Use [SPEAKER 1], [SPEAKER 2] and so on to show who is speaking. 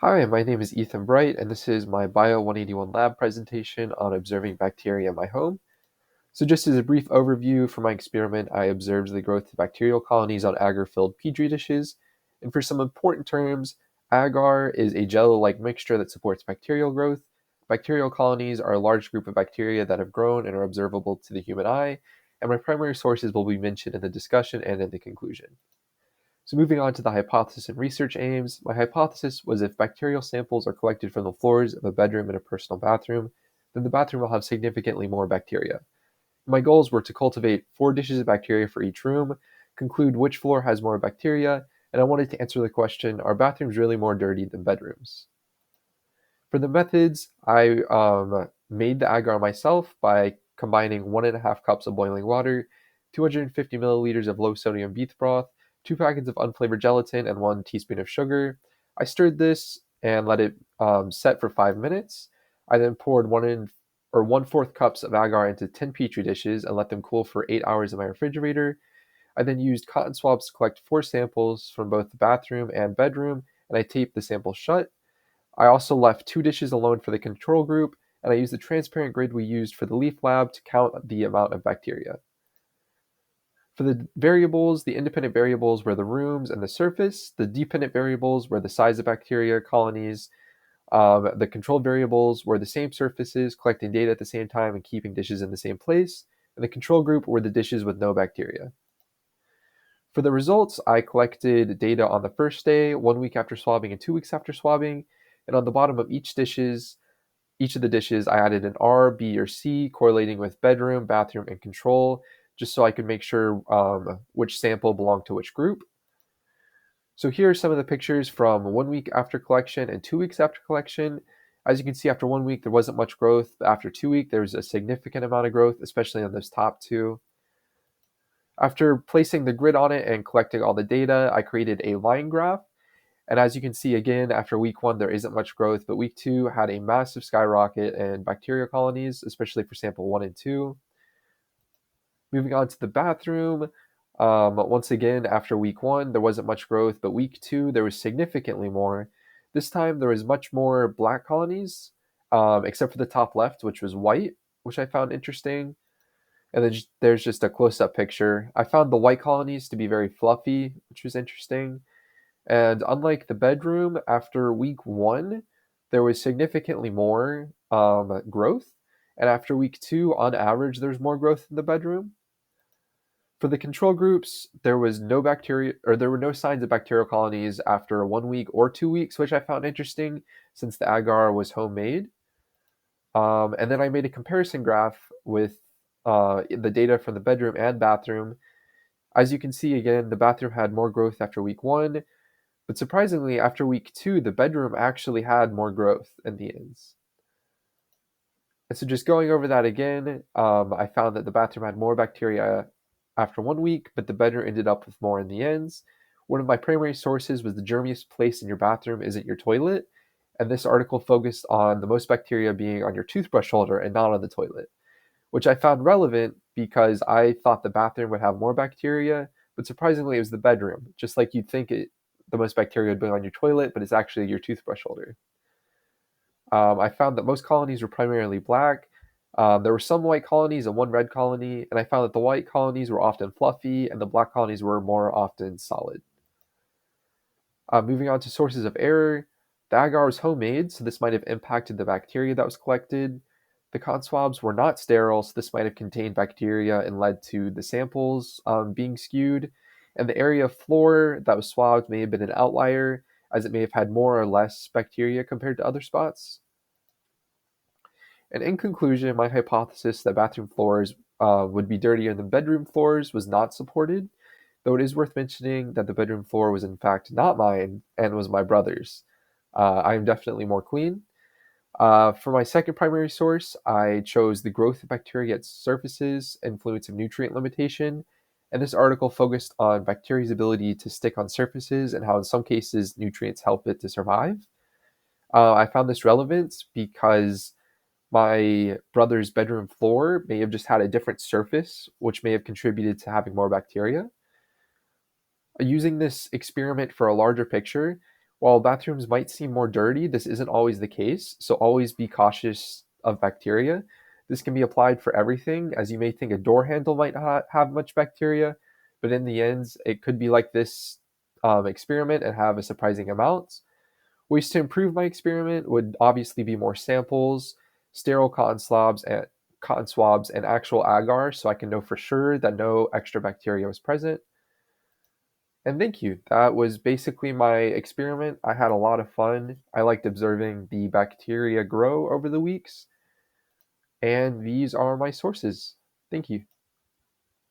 [SPEAKER 1] Hi, my name is Ethan Bright, and this is my Bio 181 lab presentation on observing bacteria in my home. So just as a brief overview for my experiment, I observed the growth of bacterial colonies on agar-filled petri dishes. And for some important terms, agar is a jello-like mixture that supports bacterial growth. Bacterial colonies are a large group of bacteria that have grown and are observable to the human eye. And my primary sources will be mentioned in the discussion and in the conclusion. So moving on to the hypothesis and research aims, my hypothesis was if bacterial samples are collected from the floors of a bedroom and a personal bathroom, then the bathroom will have significantly more bacteria. My goals were to cultivate 4 dishes of bacteria for each room, conclude which floor has more bacteria, and I wanted to answer the question, are bathrooms really more dirty than bedrooms? For the methods, I made the agar myself by combining 1.5 cups of boiling water, 250 milliliters of low sodium beef broth, 2 packets of unflavored gelatin, and 1 teaspoon of sugar. I stirred this and let it set for 5 minutes. I then poured 1/4 cups of agar into 10 petri dishes and let them cool for 8 hours in my refrigerator. I then used cotton swabs to collect 4 samples from both the bathroom and bedroom, and I taped the samples shut. I also left 2 dishes alone for the control group, and I used the transparent grid we used for the leaf lab to count the amount of bacteria. For the variables, the independent variables were the rooms and the surface. The dependent variables were the size of bacteria colonies. The control variables were the same surfaces, collecting data at the same time and keeping dishes in the same place. And the control group were the dishes with no bacteria. For the results, I collected data on the first day, 1 week after swabbing, and 2 weeks after swabbing. And on the bottom of each of the dishes, I added an R, B, or C correlating with bedroom, bathroom, and control, just so I could make sure which sample belonged to which group. So here are some of the pictures from 1 week after collection and 2 weeks after collection. As you can see, after 1 week, there wasn't much growth, but after 2 weeks, there was a significant amount of growth, especially on those top two. After placing the grid on it and collecting all the data, I created a line graph. And as you can see again, after week 1, there isn't much growth, but week 2 had a massive skyrocket in bacteria colonies, especially for sample 1 and 2. Moving on to the bathroom, once again, after week 1, there wasn't much growth, but week 2, there was significantly more. This time, there was much more black colonies, except for the top left, which was white, which I found interesting. And then there's just a close-up picture. I found the white colonies to be very fluffy, which was interesting. And unlike the bedroom, after week 1, there was significantly more growth. And after week 2, on average, there's more growth in the bedroom. For the control groups, there was no bacteria, or there were no signs of bacterial colonies after 1 week or 2 weeks, which I found interesting since the agar was homemade. And then I made a comparison graph with the data from the bedroom and bathroom. As you can see, again, the bathroom had more growth after week 1, but surprisingly, after week 2, the bedroom actually had more growth in the ends. And so just going over that again, I found that the bathroom had more bacteria after 1 week, but the bedroom ended up with more in the ends. One of my primary sources was the germiest place in your bathroom isn't your toilet. And this article focused on the most bacteria being on your toothbrush holder and not on the toilet, which I found relevant because I thought the bathroom would have more bacteria, but surprisingly, it was the bedroom. Just like you'd think the most bacteria would be on your toilet, but it's actually your toothbrush holder. I found that most colonies were primarily black. There were some white colonies and one red colony, and I found that the white colonies were often fluffy and the black colonies were more often solid. Moving on to sources of error, the agar was homemade, so this might have impacted the bacteria that was collected. The cotton swabs were not sterile, so this might have contained bacteria and led to the samples being skewed. And the area of floor that was swabbed may have been an outlier, as it may have had more or less bacteria compared to other spots. And in conclusion, my hypothesis that bathroom floors would be dirtier than bedroom floors was not supported, though it is worth mentioning that the bedroom floor was in fact not mine and was my brother's. I am definitely more clean. For my second primary source, I chose the growth of bacteria at surfaces, influence of nutrient limitation, and this article focused on bacteria's ability to stick on surfaces and how in some cases nutrients help it to survive. I found this relevant because my brother's bedroom floor may have just had a different surface, which may have contributed to having more bacteria. Using this experiment for a larger picture, While bathrooms might seem more dirty, this isn't always the case, so always be cautious of bacteria. This can be applied for everything, as you may think a door handle might not have much bacteria, but in the end, it could be like this experiment and have a surprising amount. Ways to improve my experiment would obviously be more samples, sterile cotton swabs, and actual agar, so I can know for sure that no extra bacteria was present. And thank you. That was basically my experiment. I had a lot of fun. I liked observing the bacteria grow over the weeks, and these are my sources. Thank you.